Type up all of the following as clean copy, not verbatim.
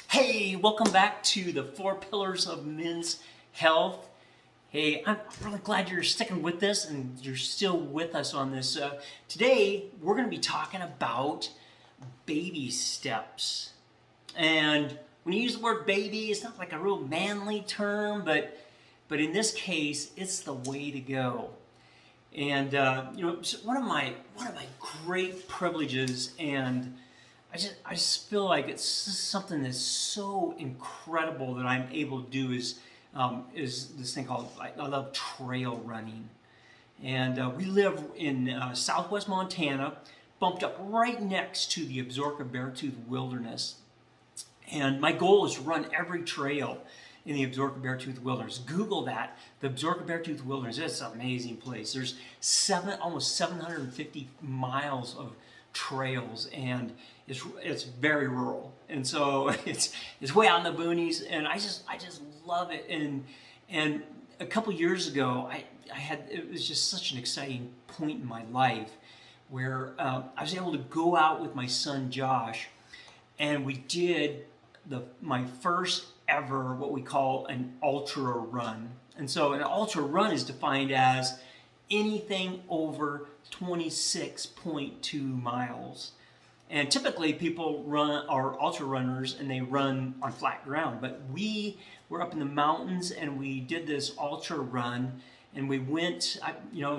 Hey, welcome back to the 4 Pillars of Men's Health. Hey, I'm really glad you're sticking with this and you're still with us on this. Today, we're going to be talking about baby steps. And when you use the word baby, it's not like a real manly term, but in this case, it's the way to go. And one of my great privileges, and I just feel like it's something that's so incredible that I'm able to do is this thing called, I love trail running. And we live in southwest Montana, bumped up right next to the Absaroka-Beartooth Wilderness. And my goal is to run every trail in the Absaroka-Beartooth Wilderness. Google that, the Absaroka-Beartooth Wilderness. It's an amazing place. There's almost 750 miles of trails, and it's very rural, and so it's way out in the boonies, and I just love it. And a couple years ago, it was just such an exciting point in my life where I was able to go out with my son Josh, and we did my first ever what we call an ultra run. And so an ultra run is defined as anything over 26.2 miles. And typically people are ultra runners and they run on flat ground, but we were up in the mountains and we did this ultra run, and we went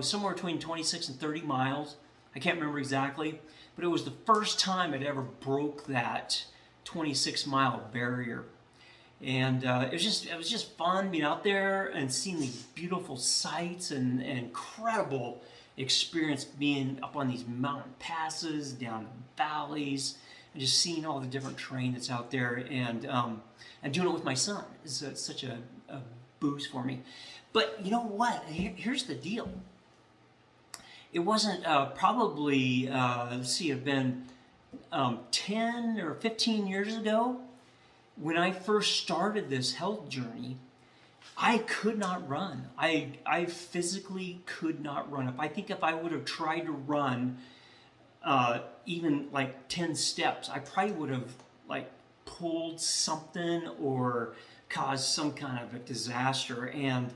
somewhere between 26 and 30 miles. I can't remember exactly, but it was the first time I'd ever broke that 26-mile barrier. And it was just fun being out there and seeing these beautiful sights and incredible experience being up on these mountain passes, down valleys, and just seeing all the different terrain that's out there, and doing it with my son is such a boost for me. But you know what? Here's the deal. It wasn't probably, it'd been 10 or 15 years ago when I first started this health journey. I could not run. I physically could not run. I think if I would have tried to run even like 10 steps, I probably would have like pulled something or caused some kind of a disaster. And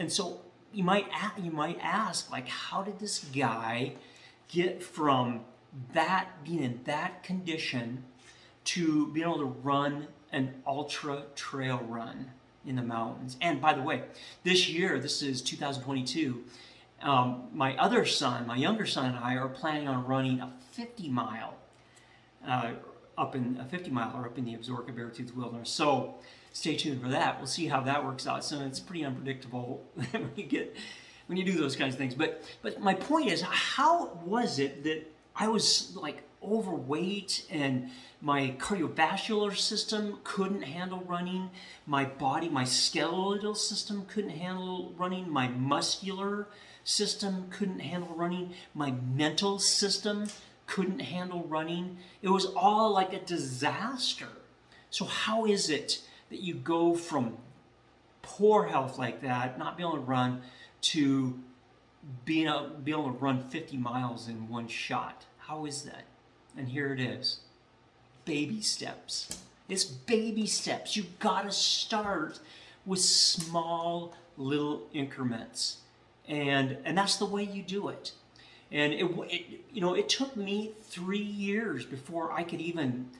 so you might ask, like, how did this guy get from being in that condition to being able to run an ultra trail run in the mountains? And by the way, this year, this is 2022, my younger son and I are planning on running a 50-mile up in the Absaroka-Beartooth Wilderness. So stay tuned for that. We'll see how that works out. So it's pretty unpredictable when you do those kinds of things. But my point is, how was it that I was like overweight and my cardiovascular system couldn't handle running, my skeletal system couldn't handle running, my muscular system couldn't handle running, my mental system couldn't handle running? It was all like a disaster. So how is it that you go from poor health like that, not being able to run, to being able to run 50 miles in one shot? How is that? And here it is. Baby steps. It's baby steps. You've got to start with small little increments. And that's the way you do it. And it took me 3 years before I could even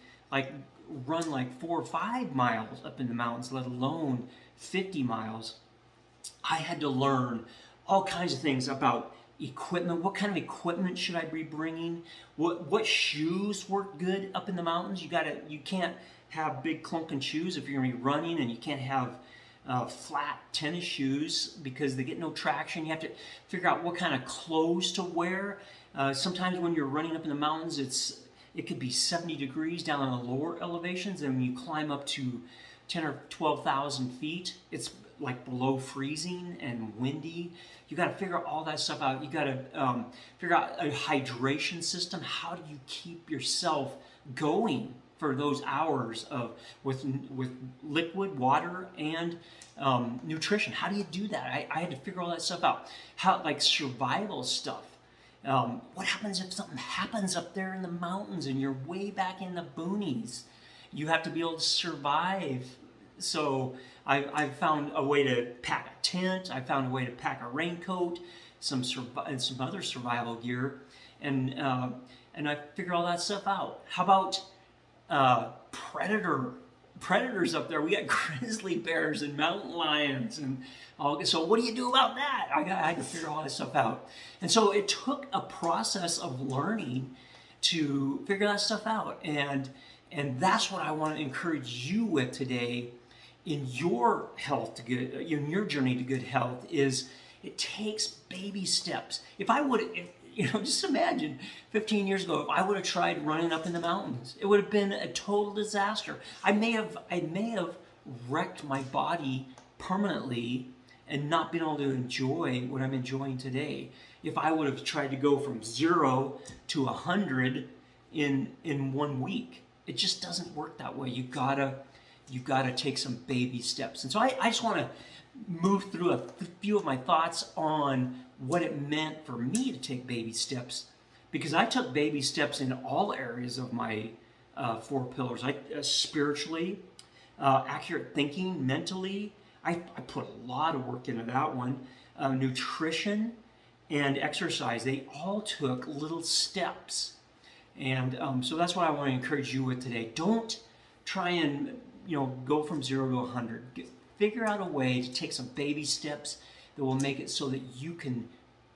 run like 4 or 5 miles up in the mountains, let alone 50 miles. I had to learn all kinds of things about equipment. What kind of equipment should I be bringing? What shoes work good up in the mountains? You can't have big clunking shoes if you're going to be running, and you can't have flat tennis shoes because they get no traction. You have to figure out what kind of clothes to wear. Sometimes when you're running up in the mountains, it could be 70 degrees down on the lower elevations, and when you climb up to 10 or 12,000 feet, it's like below freezing and windy. You got to figure all that stuff out. You got to figure out a hydration system. How do you keep yourself going for those hours with liquid water and nutrition? How do you do that? I had to figure all that stuff out. How, like, survival stuff. What happens if something happens up there in the mountains and you're way back in the boonies? You have to be able to survive. So I found a way to pack a tent. I found a way to pack a raincoat, and some other survival gear, and I figured all that stuff out. How about predators up there? We got grizzly bears and mountain lions, and all. So what do you do about that? I had to figure all this stuff out, and so it took a process of learning to figure that stuff out, and that's what I want to encourage you with today in your health to good, in your journey to good health. Is it takes baby steps. If I would, just imagine 15 years ago, if I would have tried running up in the mountains, it would have been a total disaster. I may have wrecked my body permanently and not been able to enjoy what I'm enjoying today. If I would have tried to go from 0 to 100 in 1 week, it just doesn't work that way. You gotta take some baby steps. And so I just want to move through a few of my thoughts on what it meant for me to take baby steps, because I took baby steps in all areas of my 4 pillars. Spiritually, accurate thinking, mentally, I put a lot of work into that one. Nutrition and exercise, they all took little steps. And so that's what I want to encourage you with today. Don't try and go from 0 to 100. Figure out a way to take some baby steps that will make it so that you can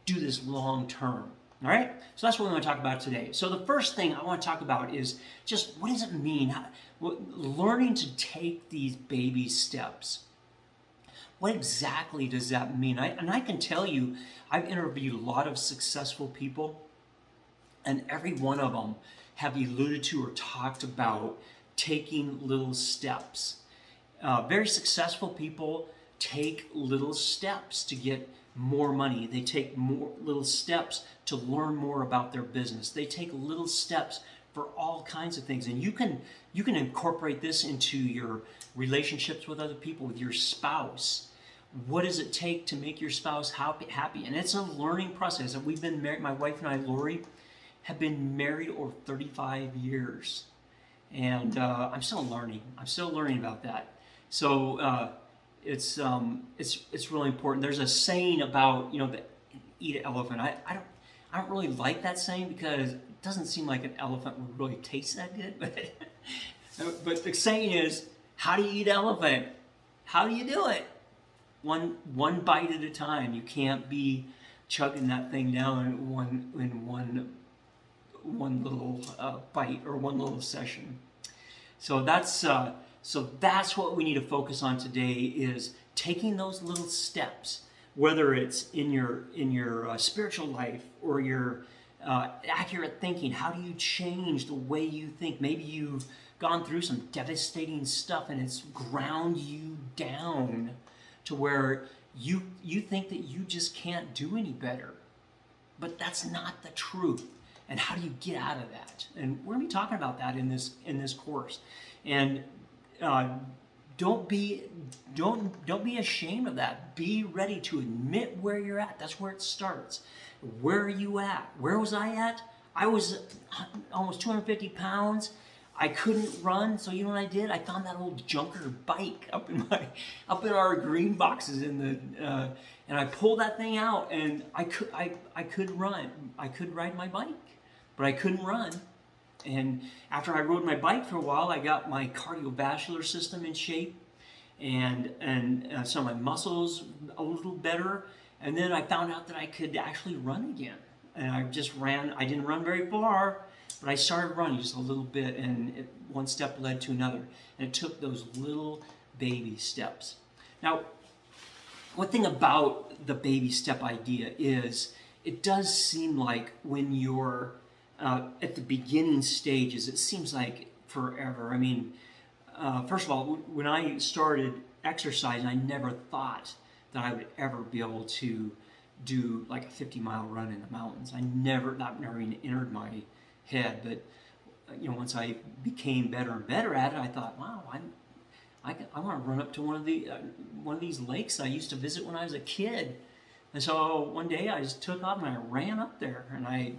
do this long term. All right? So that's what we want to talk about today. So the first thing I want to talk about is just what does it mean? Learning to take these baby steps. What exactly does that mean? I can tell you, I've interviewed a lot of successful people, and every one of them have alluded to or talked about taking little steps. Very successful people take little steps to get more money. They take little steps to learn more about their business. They take little steps for all kinds of things. And you can incorporate this into your relationships with other people, with your spouse. What does it take to make your spouse happy? And it's a learning process. And we've been married, my wife and I, Lori, have been married over 35 years. And I'm still learning. I'm still learning about that. So it's really important. There's a saying about eat an elephant. I don't really like that saying because it doesn't seem like an elephant would really taste that good. But the saying is, how do you eat an elephant? How do you do it? One bite at a time. You can't be chugging that thing down in one little bite or one little session. So that's what we need to focus on today, is taking those little steps, whether it's in your spiritual life or your accurate thinking. How do you change the way you think? Maybe you've gone through some devastating stuff and it's ground you down to where you think that you just can't do any better. But that's not the truth. And how do you get out of that? And we're going to be talking about that in this course. And don't be ashamed of that. Be ready to admit where you're at. That's where it starts. Where are you at? Where was I at? I was almost 250 pounds. I couldn't run, so you know what I did? I found that old junker bike up in our green boxes and I pulled that thing out, and I could run. I could ride my bike, but I couldn't run. And after I rode my bike for a while, I got my cardiovascular system in shape, and some of my muscles a little better. And then I found out that I could actually run again. And I just ran. I didn't run very far, but I started running just a little bit, and one step led to another. And it took those little baby steps. Now, one thing about the baby step idea is it does seem like when you're at the beginning stages, it seems like forever. I mean, first of all, when I started exercising, I never thought that I would ever be able to do like a 50-mile run in the mountains. That never even entered my head. But once I became better and better at it, I thought, wow, I want to run up to one of these lakes I used to visit when I was a kid. And so one day I just took off and I ran up there, and it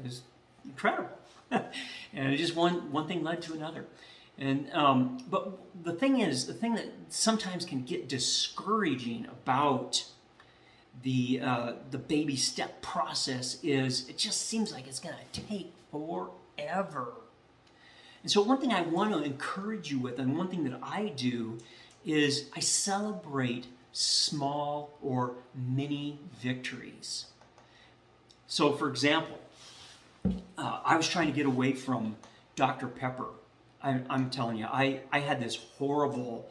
was incredible. And it just one thing led to another. And but the thing that sometimes can get discouraging about the baby step process is it just seems like it's going to take forever. And so one thing I want to encourage you with, and one thing that I do, is I celebrate small or mini victories. So for example, I was trying to get away from Dr. Pepper. I'm telling you, I had this horrible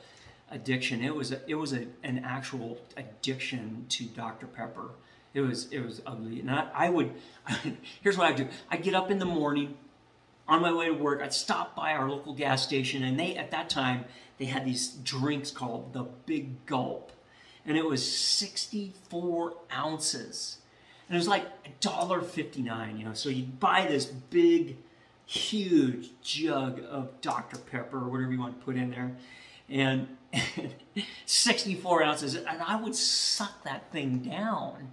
addiction. It was an actual addiction to Dr. Pepper. It was ugly. And I would here's what I do. I'd get up in the morning on my way to work. I'd stop by our local gas station, and at that time they had these drinks called the Big Gulp, and it was 64 ounces, and it was like $1.59. So you'd buy this big, huge jug of Dr. Pepper or whatever you want to put in there, and 64 ounces, and I would suck that thing down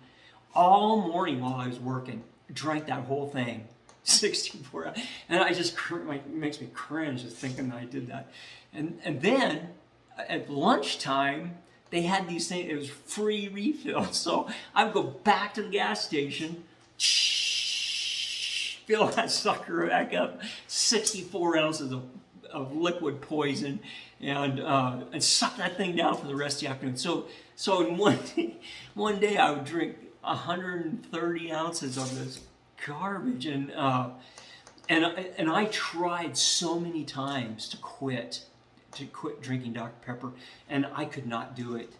all morning while I was working. Drank that whole thing, 64 ounces, and it makes me cringe just thinking that I did that. And then at lunchtime they had these things. It was free refills, so I would go back to the gas station, fill that sucker back up, 64 ounces of liquid poison, and suck that thing down for the rest of the afternoon. So in one day I would drink 130 ounces of this garbage, and I tried so many times to quit drinking Dr. Pepper, and I could not do it.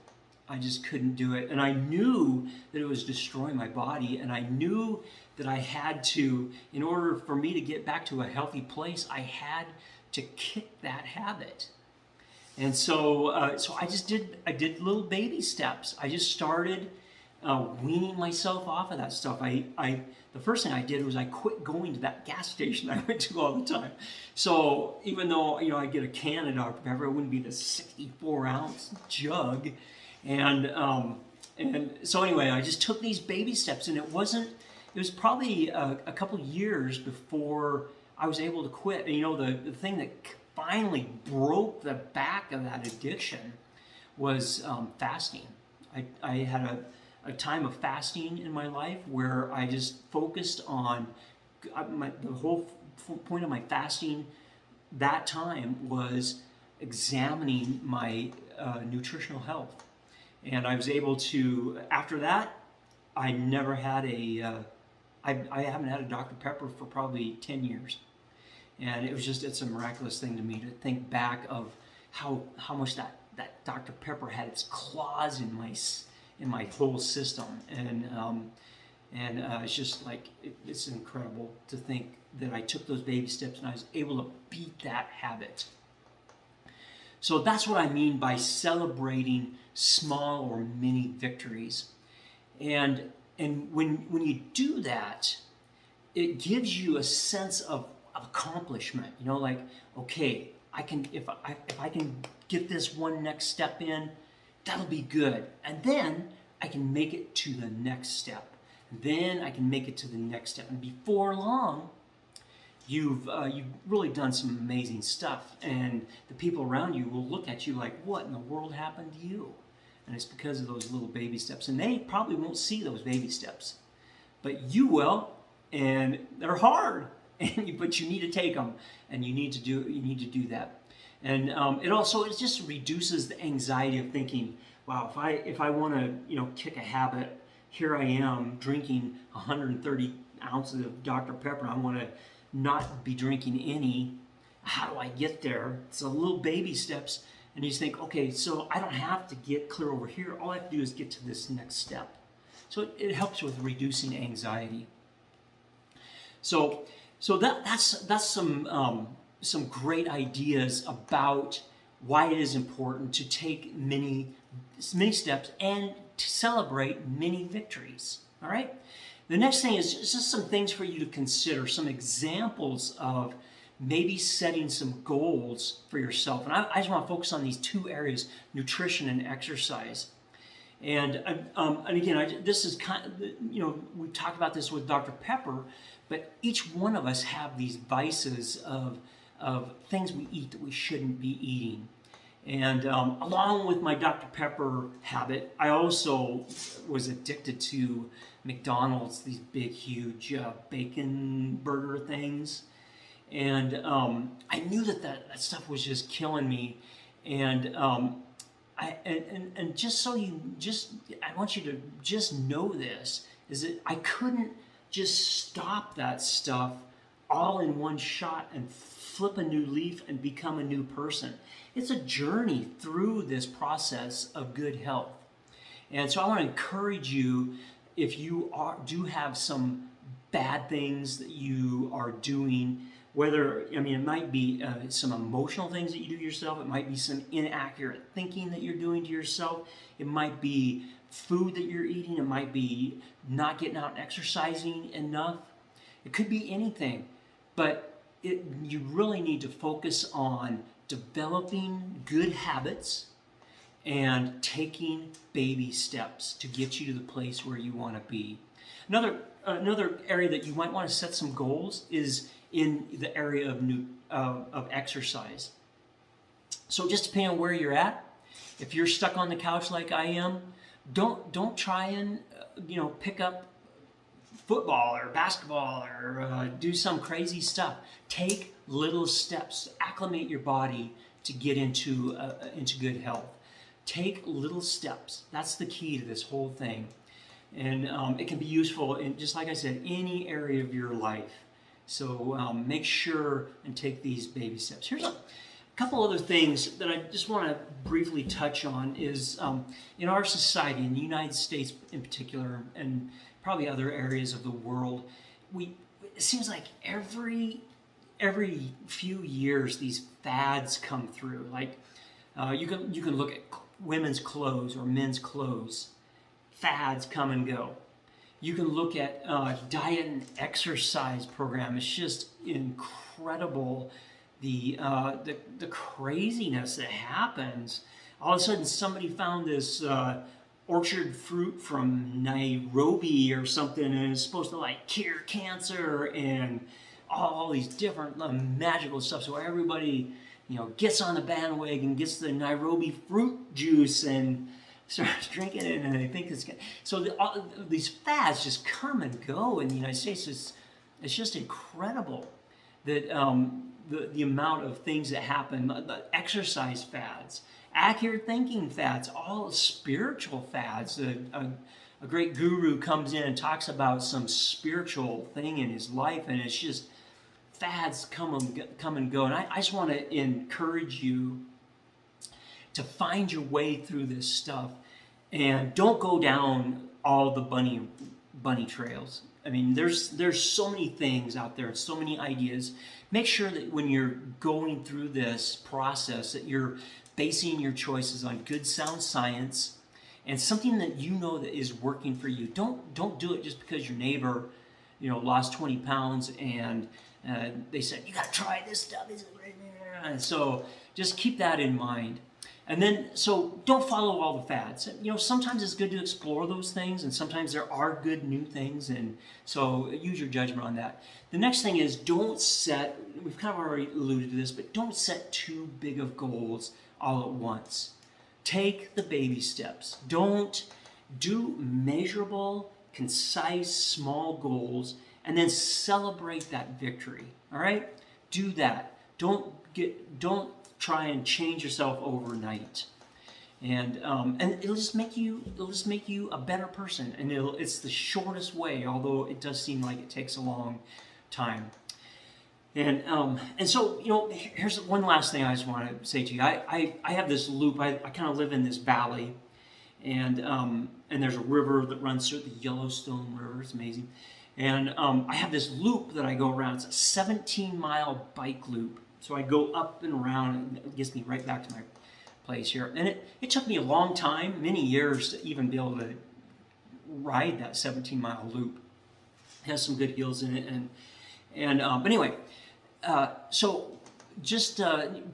I just couldn't do it, and I knew that it was destroying my body, and I knew that I had to, in order for me to get back to a healthy place, I had to kick that habit. And so I did little baby steps. I just started weaning myself off of that stuff. The first thing I did was I quit going to that gas station I went to all the time. So even though I get a can of Dr. Pepper, it wouldn't be the 64 ounce jug. And so anyway, I just took these baby steps, and it was probably a couple years before I was able to quit. And the thing that finally broke the back of that addiction was fasting. I had a time of fasting in my life where I just focused on the whole point of my fasting that time was examining my nutritional health. And I was able to, after that, I never had I haven't had a Dr. Pepper for probably 10 years. And it's a miraculous thing to me to think back of how much that Dr. Pepper had its claws in my whole system. And it's just like, it's incredible to think that I took those baby steps and I was able to beat that habit. So that's what I mean by celebrating small or mini victories. And when you do that, it gives you a sense of accomplishment. Like, okay, if I can get this one next step in, that'll be good. And then I can make it to the next step. Then I can make it to the next step. And before long, you've really done some amazing stuff. And the people around you will look at you like, what in the world happened to you? And it's because of those little baby steps. And they probably won't see those baby steps. But you will, and they're hard. But you need to take them, and you need to do that. And it just reduces the anxiety of thinking, wow, if I want to kick a habit, here I am drinking 130 ounces of Dr. Pepper. I want to not be drinking any. How do I get there? It's a little baby steps, and you just think, okay, so I don't have to get clear over here. All I have to do is get to this next step. So it helps with reducing anxiety. So that's some great ideas about why it is important to take many steps and to celebrate many victories. All right. The next thing is just some things for you to consider, some examples of maybe setting some goals for yourself. And I just want to focus on these two areas, nutrition and exercise. And again, this is kind of, we've talked about this with Dr. Pepper, but each one of us have these vices of things we eat that we shouldn't be eating. And along with my Dr. Pepper habit, I also was addicted to McDonald's, these big, huge bacon burger things. And I knew that stuff was just killing me. And and just so I want you to just know this, is that I couldn't just stop that stuff all in one shot and flip a new leaf and become a new person. It's a journey through this process of good health. And so I want to encourage you, if you do have some bad things that you are doing, it might be some emotional things that you do yourself, it might be some inaccurate thinking that you're doing to yourself, it might be food that you're eating, it might be not getting out and exercising enough, it could be anything, but you really need to focus on developing good habits and taking baby steps to get you to the place where you want to be. Another area that you might want to set some goals is in the area of exercise. So just depending on where you're at, if you're stuck on the couch like I am, don't try and pick up football or basketball or do some crazy stuff. Take little steps to acclimate your body to get into good health. Take little steps. That's the key to this whole thing. And it can be useful in, just like I said, any area of your life. So make sure and take these baby steps. Here's a couple other things that I just want to briefly touch on is in our society, in the United States in particular, and probably other areas of the world, it seems like every few years these fads come through. Like you can look at women's clothes or men's clothes. Fads come and go. You can look at diet and exercise program. It's just incredible the craziness that happens. All of a sudden, somebody found this orchard fruit from Nairobi or something, and it's supposed to cure cancer and all these different magical stuff. So everybody, gets on the bandwagon, gets the Nairobi fruit juice and starts drinking it, and they think it's good. So these fads just come and go in the United States. It's just incredible that the amount of things that happen, the exercise fads, accurate thinking fads, all spiritual fads. A great guru comes in and talks about some spiritual thing in his life, and it's just fads come and go. And I just want to encourage you to find your way through this stuff, and don't go down all the bunny trails. I mean, there's so many things out there, so many ideas. Make sure that when you're going through this process that you're basing your choices on good, sound science and something that that is working for you. Don't do it just because your neighbor, lost 20 pounds and they said, you got to try this stuff. And so just keep that in mind. And then, so don't follow all the fads. Sometimes it's good to explore those things, and sometimes there are good new things, and so use your judgment on that. The next thing is we've kind of already alluded to this, but don't set too big of goals all at once. Take the baby steps. Don't do measurable, concise, small goals, and then celebrate that victory. All right? Do that. Don't try and change yourself overnight, and it'll just make you a better person. And it's the shortest way, although it does seem like it takes a long time. And so here's one last thing I just want to say to you. I have this loop. I kind of live in this valley, and there's a river that runs through, the Yellowstone River. It's amazing. And I have this loop that I go around. It's a 17-mile bike loop. So I go up and around, and it gets me right back to my place here. And it took me a long time, many years, to even be able to ride that 17-mile loop. It has some good hills in it. But anyway, so just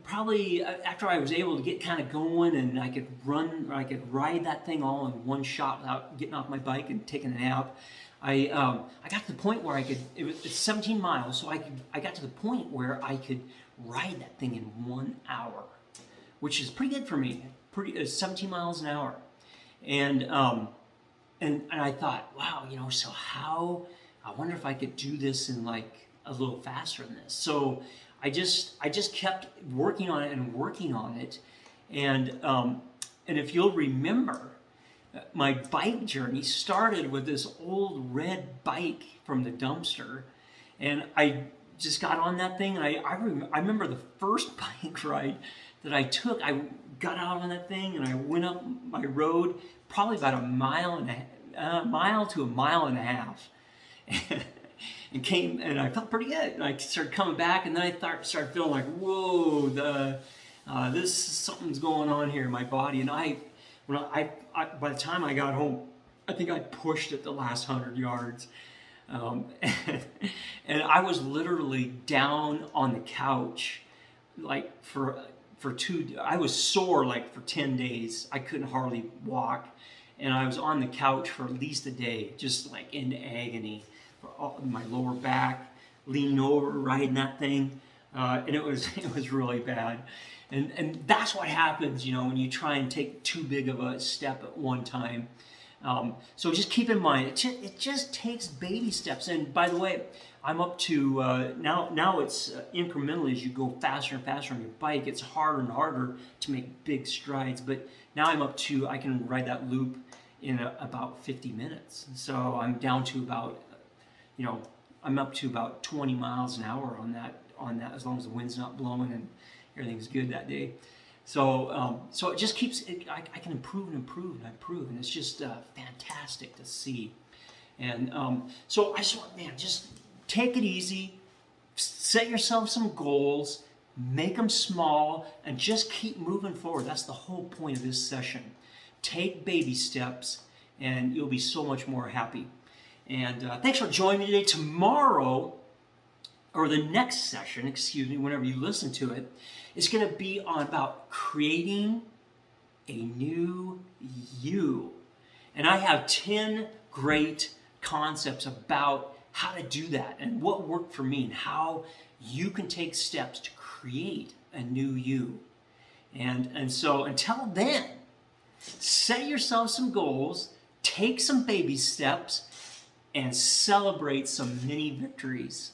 probably after I was able to get kind of going and I could run, or I could ride that thing all in one shot without getting off my bike and taking a nap. I got to the point where it's 17 miles, so I got to the point where I could ride that thing in 1 hour, which is pretty good for me. 17 miles an hour, and I thought, wow, so how? I wonder if I could do this in like a little faster than this. So I just kept working on it and working on it, and if you'll remember, my bike journey started with this old red bike from the dumpster, and I just got on that thing. And I remember the first bike ride that I took. I got out on that thing and I went up my road, probably about a mile to a mile and a half, and I felt pretty good. And I started coming back, and then I started feeling like, whoa, something's going on here in my body. And by the time I got home, I think I pushed it the last 100 yards. And I was literally down on the couch, like I was sore like for 10 days. I couldn't hardly walk. And I was on the couch for at least a day, just like in agony. My lower back, leaning over, riding that thing. And it was really bad. And that's what happens, when you try and take too big of a step at one time. So just keep in mind, it just takes baby steps. And by the way, I'm up to, now it's incrementally as you go faster and faster on your bike, it's harder and harder to make big strides. But now I'm up to, I can ride that loop in about 50 minutes. So I'm down to about, I'm up to about 20 miles an hour on that, as long as the wind's not blowing and everything's good that day. So it just keeps, I can improve and improve and improve, and it's just fantastic to see. And so I just want, just take it easy, set yourself some goals, make them small, and just keep moving forward. That's the whole point of this session. Take baby steps, and you'll be so much more happy. And thanks for joining me today. Tomorrow, or the next session, whenever you listen to it, it's going to be about creating a new you. And I have 10 great concepts about how to do that and what worked for me and how you can take steps to create a new you. And so until then, set yourself some goals, take some baby steps, and celebrate some mini victories.